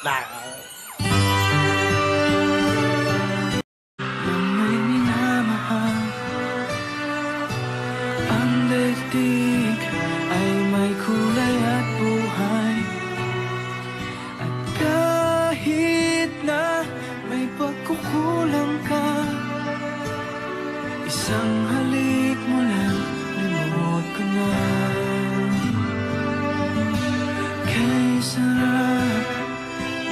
Na Nang may minamahal, ang daigdig ay may kulay at buhay. At kahit na may pagkukulang ka, isang halik mo lang, limuot ko na. Kay sarap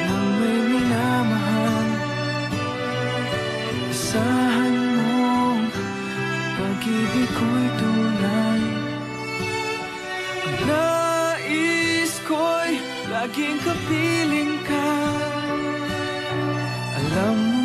ng may minamahal, isahan mong pag-ibig ko'y tunay. Ang nais ko'y laging kapiling ka. Alam mo